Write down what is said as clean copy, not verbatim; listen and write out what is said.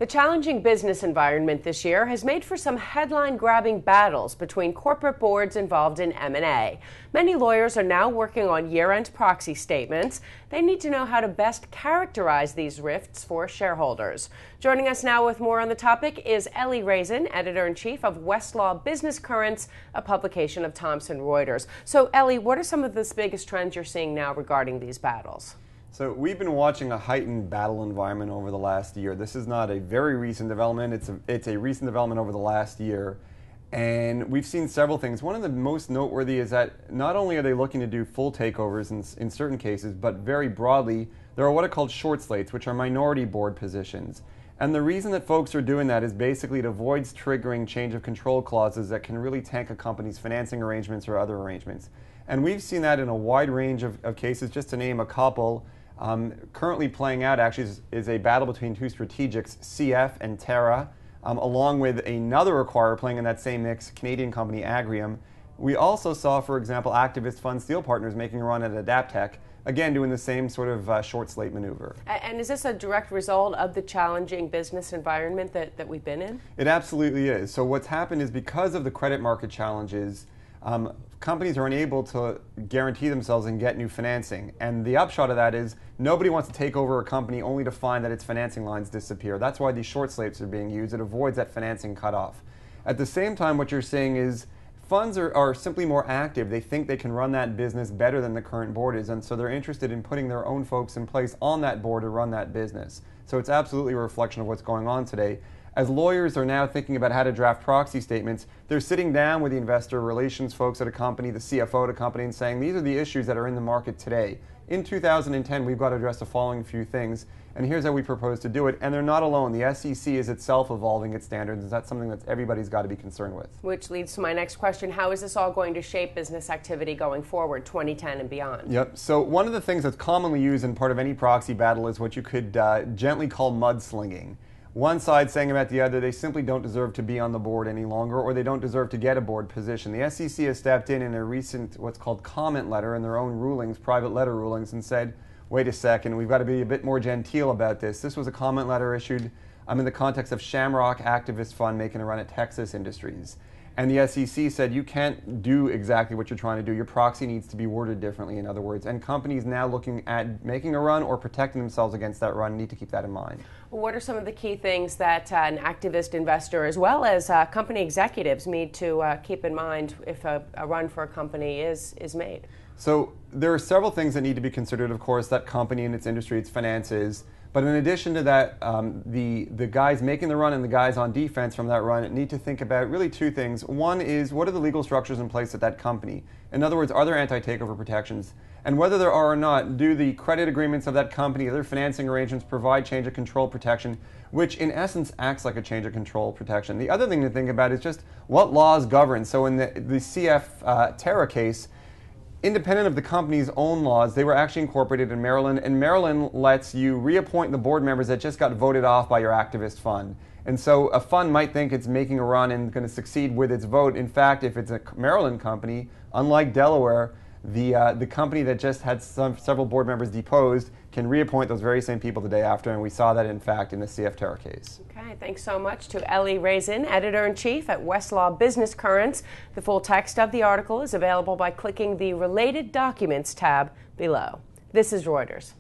The challenging business environment this year has made for some headline-grabbing battles between corporate boards involved in M&A. Many lawyers are now working on year-end proxy statements. They need to know how to best characterize these rifts for shareholders. Joining us now with more on the topic is Ellie Raisin, Editor-in-Chief of Westlaw Business Currents, a publication of Thomson Reuters. So, Ellie, what are some of the biggest trends you're seeing now regarding these battles? So we've been watching a heightened battle environment over the last year. This is not a very recent development. It's a recent development over the last year. And we've seen several things. One of the most noteworthy is that not only are they looking to do full takeovers in certain cases, but very broadly, there are what are called short slates, which are minority board positions. And the reason that folks are doing that is basically it avoids triggering change of control clauses that can really tank a company's financing arrangements or other arrangements. And we've seen that in a wide range of cases. Just to name a couple, currently playing out actually is a battle between two strategics, CF and Terra, along with another acquirer playing in that same mix, Canadian company Agrium. We also saw, for example, activist fund Steel Partners making a run at Adaptec, again doing the same sort of short slate maneuver. And is this a direct result of the challenging business environment that we've been in? It absolutely is. So what's happened is because of the credit market challenges, companies are unable to guarantee themselves and get new financing. And the upshot of that is nobody wants to take over a company only to find that its financing lines disappear. That's why these short slates are being used. It avoids that financing cutoff. At the same time, what you're seeing is funds are simply more active. They think they can run that business better than the current board is, and so they're interested in putting their own folks in place on that board to run that business. So it's absolutely a reflection of what's going on today. As lawyers are now thinking about how to draft proxy statements, they're sitting down with the investor relations folks at a company, the CFO at a company, and saying, these are the issues that are in the market today. In 2010, we've got to address the following few things, and here's how we propose to do it. And they're not alone. The SEC is itself evolving its standards, and that's something that everybody's got to be concerned with. Which leads to my next question. How is this all going to shape business activity going forward, 2010 and beyond? Yep. So one of the things that's commonly used in part of any proxy battle is what you could gently call mudslinging. One side saying about the other, they simply don't deserve to be on the board any longer, or they don't deserve to get a board position. The SEC has stepped in a recent, what's called comment letter in their own rulings, private letter rulings, and said, wait a second, we've got to be a bit more genteel about this. This was a comment letter issued in the context of Shamrock Activist Fund making a run at Texas Industries. And the SEC said, you can't do exactly what you're trying to do. Your proxy needs to be worded differently, in other words. And companies now looking at making a run or protecting themselves against that run need to keep that in mind. What are some of the key things that an activist investor, as well as company executives, need to keep in mind if a run for a company is made? So there are several things that need to be considered, of course, that company and its industry, its finances. But in addition to that, the guys making the run and the guys on defense from that run need to think about really two things. One is, what are the legal structures in place at that company? In other words, are there anti-takeover protections? And whether there are or not, do the credit agreements of that company, other financing arrangements provide change of control protection, which in essence acts like a change of control protection? The other thing to think about is just what laws govern. So in the CF Terra case, independent of the company's own laws, they were actually incorporated in Maryland, and Maryland lets you reappoint the board members that just got voted off by your activist fund. And so a fund might think it's making a run and going to succeed with its vote. In fact, if it's a Maryland company, unlike Delaware, the company that just had several board members deposed can reappoint those very same people the day after, and we saw that, in fact, in the CF Terra case. Okay, thanks so much to Ellie Raisin, Editor-in-Chief at Westlaw Business Currents. The full text of the article is available by clicking the Related Documents tab below. This is Reuters.